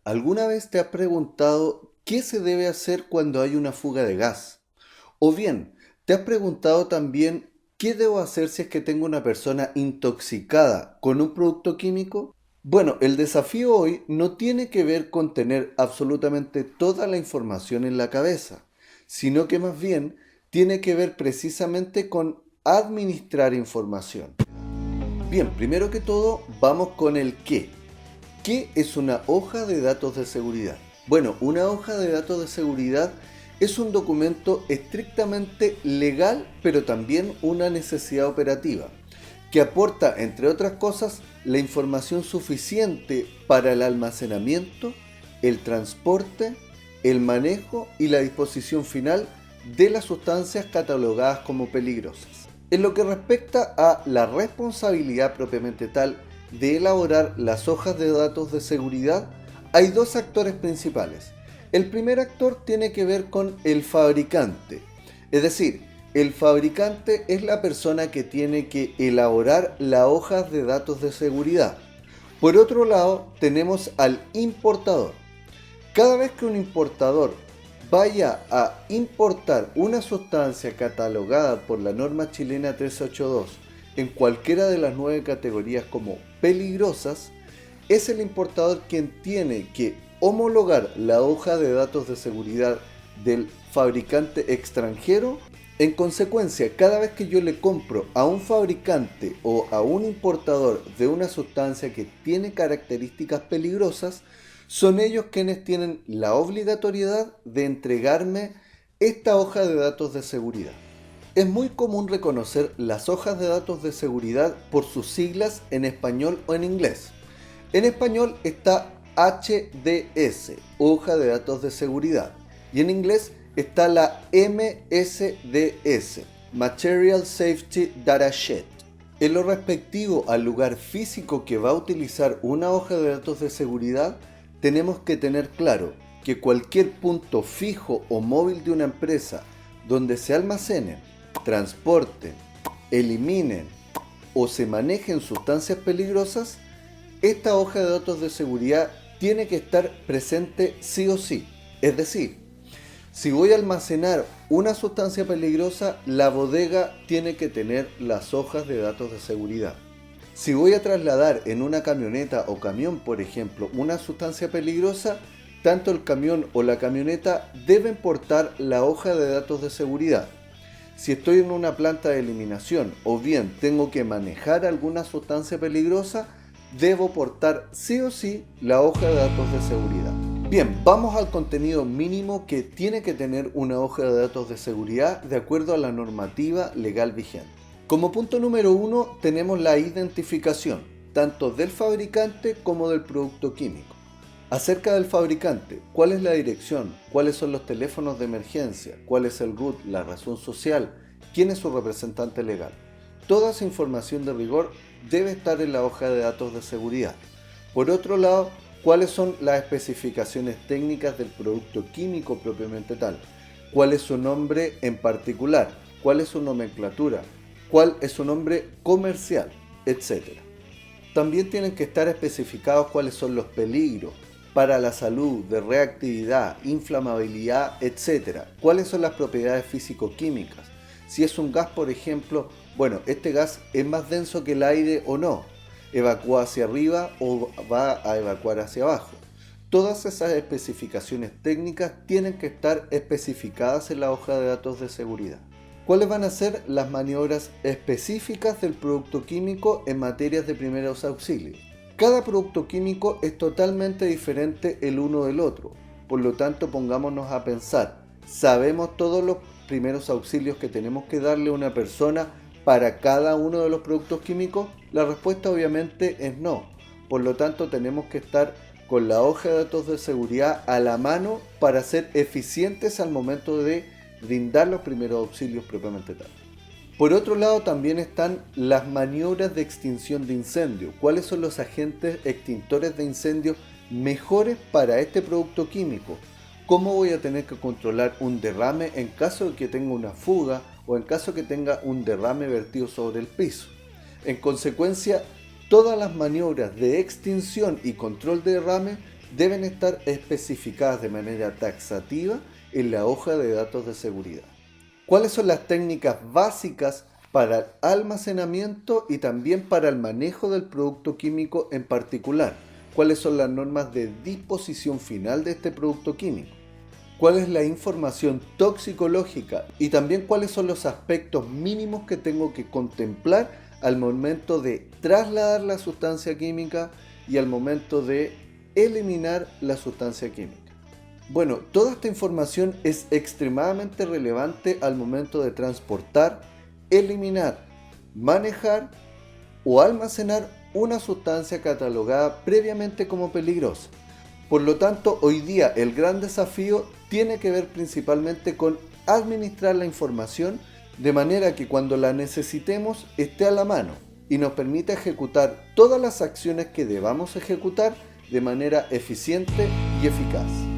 ¿Alguna vez te has preguntado qué se debe hacer cuando hay una fuga de gas? O bien, ¿te has preguntado también qué debo hacer si es que tengo una persona intoxicada con un producto químico? Bueno, el desafío hoy no tiene que ver con tener absolutamente toda la información en la cabeza, sino que más bien tiene que ver precisamente con administrar información. Bien, primero que todo, vamos con el qué. ¿Qué es una hoja de datos de seguridad? Bueno, una hoja de datos de seguridad es un documento estrictamente legal, pero también una necesidad operativa, que aporta, entre otras cosas, la información suficiente para el almacenamiento, el transporte, el manejo y la disposición final de las sustancias catalogadas como peligrosas. En lo que respecta a la responsabilidad propiamente tal de elaborar las hojas de datos de seguridad, hay dos actores principales. El primer actor tiene que ver con el fabricante, es decir, el fabricante es la persona que tiene que elaborar las hojas de datos de seguridad. Por otro lado, tenemos al importador. Cada vez que un importador vaya a importar una sustancia catalogada por la norma chilena 382 en cualquiera de las 9 categorías como peligrosas, es el importador quien tiene que homologar la hoja de datos de seguridad del fabricante extranjero. En consecuencia, cada vez que yo le compro a un fabricante o a un importador de una sustancia que tiene características peligrosas, son ellos quienes tienen la obligatoriedad de entregarme esta hoja de datos de seguridad. Es muy común reconocer las hojas de datos de seguridad por sus siglas en español o en inglés. En español está HDS, hoja de datos de seguridad, y en inglés está la MSDS, Material Safety Data Sheet. En lo respectivo al lugar físico que va a utilizar una hoja de datos de seguridad, tenemos que tener claro que cualquier punto fijo o móvil de una empresa donde se almacenen, transporten, eliminen o se manejen sustancias peligrosas, esta hoja de datos de seguridad tiene que estar presente sí o sí. Es decir, si voy a almacenar una sustancia peligrosa, la bodega tiene que tener las hojas de datos de seguridad. Si voy a trasladar en una camioneta o camión, por ejemplo, una sustancia peligrosa, tanto el camión o la camioneta deben portar la hoja de datos de seguridad. Si estoy en una planta de eliminación o bien tengo que manejar alguna sustancia peligrosa, debo portar sí o sí la hoja de datos de seguridad. Bien, vamos al contenido mínimo que tiene que tener una hoja de datos de seguridad de acuerdo a la normativa legal vigente. Como punto número 1 tenemos la identificación, tanto del fabricante como del producto químico. Acerca del fabricante, ¿cuál es la dirección? ¿Cuáles son los teléfonos de emergencia? ¿Cuál es el RUT, la razón social? ¿Quién es su representante legal? Toda esa información de rigor debe estar en la hoja de datos de seguridad. Por otro lado, ¿cuáles son las especificaciones técnicas del producto químico propiamente tal? ¿Cuál es su nombre en particular? ¿Cuál es su nomenclatura? ¿Cuál es su nombre comercial? Etcétera. También tienen que estar especificados cuáles son los peligros para la salud, de reactividad, inflamabilidad, etc. ¿Cuáles son las propiedades físico-químicas? Si es un gas, por ejemplo, bueno, este gas es más denso que el aire o no, evacúa hacia arriba o va a evacuar hacia abajo. Todas esas especificaciones técnicas tienen que estar especificadas en la hoja de datos de seguridad. ¿Cuáles van a ser las maniobras específicas del producto químico en materias de primeros auxilios? Cada producto químico es totalmente diferente el uno del otro, por lo tanto pongámonos a pensar, ¿sabemos todos los primeros auxilios que tenemos que darle a una persona para cada uno de los productos químicos? La respuesta obviamente es no, por lo tanto tenemos que estar con la hoja de datos de seguridad a la mano para ser eficientes al momento de brindar los primeros auxilios propiamente tal. Por otro lado también están las maniobras de extinción de incendio. ¿Cuáles son los agentes extintores de incendio mejores para este producto químico? ¿Cómo voy a tener que controlar un derrame en caso de que tenga una fuga o en caso de que tenga un derrame vertido sobre el piso? En consecuencia, todas las maniobras de extinción y control de derrame deben estar especificadas de manera taxativa en la hoja de datos de seguridad. ¿Cuáles son las técnicas básicas para el almacenamiento y también para el manejo del producto químico en particular? ¿Cuáles son las normas de disposición final de este producto químico? ¿Cuál es la información toxicológica? Y también cuáles son los aspectos mínimos que tengo que contemplar al momento de trasladar la sustancia química y al momento de eliminar la sustancia química. Bueno, toda esta información es extremadamente relevante al momento de transportar, eliminar, manejar o almacenar una sustancia catalogada previamente como peligrosa. Por lo tanto, hoy día el gran desafío tiene que ver principalmente con administrar la información de manera que cuando la necesitemos esté a la mano y nos permita ejecutar todas las acciones que debamos ejecutar de manera eficiente y eficaz.